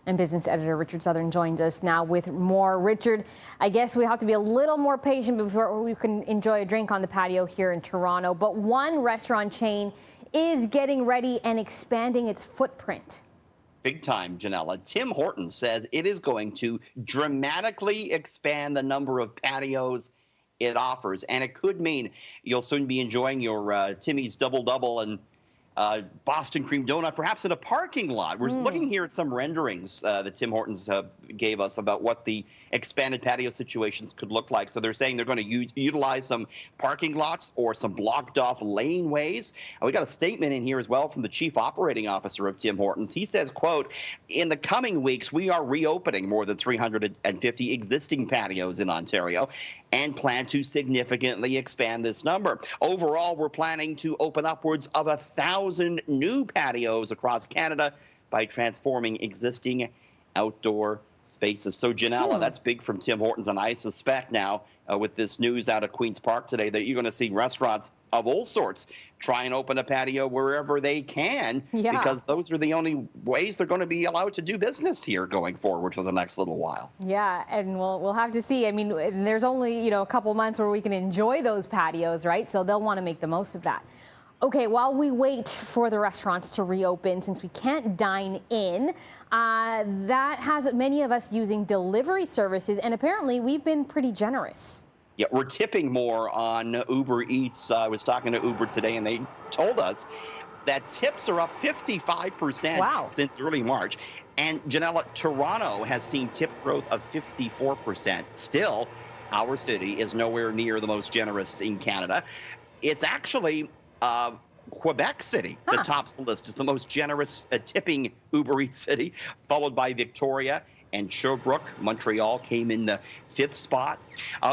And business editor Richard Southern joins us now with more. Richard, I guess we have to be a little more patient before we can enjoy a drink on the patio here in Toronto. But one restaurant chain is getting ready and expanding its footprint. Big time, Janella. Tim Hortons says it is going to dramatically expand the number of patios it offers. And it could mean you'll soon be enjoying your Timmy's Double Double and Boston cream donut, perhaps in a parking lot. We're looking here at some renderings that Tim Hortons gave us about what the expanded patio situations could look like. So they're saying they're going to utilize some parking lots or some blocked off laneways. We got a statement in here as well from the chief operating officer of Tim Hortons. He says, quote, in the coming weeks, we are reopening more than 350 existing patios in Ontario and plan to significantly expand this number. Overall, we're planning to open upwards of 1,000 new patios across Canada by transforming existing outdoor spaces. So, Janella, that's big from Tim Hortons, and I suspect now with this news out of Queen's Park today that you're going to see restaurants of all sorts try and open a patio wherever they can, because those are the only ways they're going to be allowed to do business here going forward for the next little while. Yeah, and we'll have to see. I mean, there's only, a couple months where we can enjoy those patios, right? So they'll want to make the most of that. Okay, while we wait for the restaurants to reopen, since we can't dine in, that has many of us using delivery services, and apparently we've been pretty generous. Yeah, we're tipping more on Uber Eats. I was talking to Uber today, and they told us that tips are up 55% since early March. And Janella, Toronto has seen tip growth of 54%. Still, our city is nowhere near the most generous in Canada. It's actually Quebec City that tops the list. Is the most generous tipping Uber Eats city, followed by Victoria and Sherbrooke. Montreal came in the 5th spot.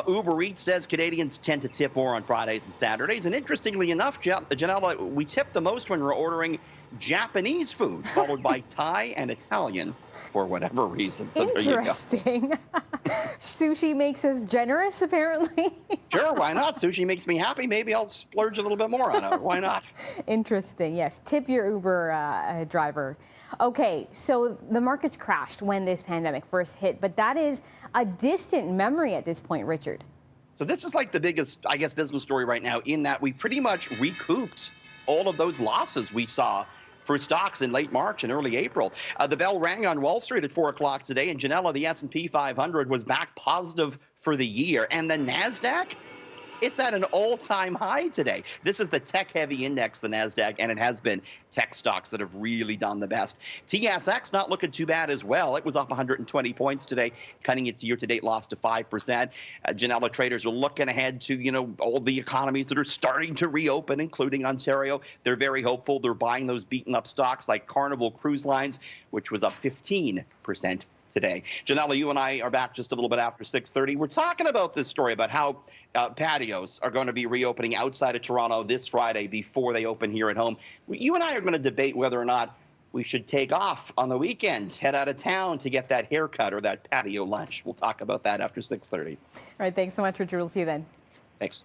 Uber Eats says Canadians tend to tip more on Fridays and Saturdays. And interestingly enough, Janella, we tip the most when we're ordering Japanese food, followed by Thai and Italian for whatever reason. So interesting. Sushi makes us generous, apparently. Sure, why not? Sushi makes me happy. Maybe I'll splurge a little bit more on it. Why not? Interesting. Yes. Tip your Uber driver. Okay, so the markets crashed when this pandemic first hit, but that is a distant memory at this point, Richard. So this is like the biggest, I guess, business story right now, in that we pretty much recouped all of those losses we saw for stocks in late March and early April. The bell rang on Wall Street at 4 o'clock today, and Janella, the S&P 500 was back positive for the year. And the NASDAQ, it's at an all-time high today. This is the tech-heavy index, the NASDAQ, and it has been tech stocks that have really done the best. TSX not looking too bad as well. It was up 120 points today, cutting its year-to-date loss to 5%. Janella, traders are looking ahead to, all the economies that are starting to reopen, including Ontario. They're very hopeful. They're buying those beaten-up stocks like Carnival Cruise Lines, which was up 15% today. Janella, you and I are back just a little bit after 6:30. We're talking about this story about how patios are going to be reopening outside of Toronto this Friday before they open here at home. You and I are going to debate whether or not we should take off on the weekend, head out of town to get that haircut or that patio lunch. We'll talk about that after 6:30. All right, thanks so much, Richard. We'll see you then. Thanks.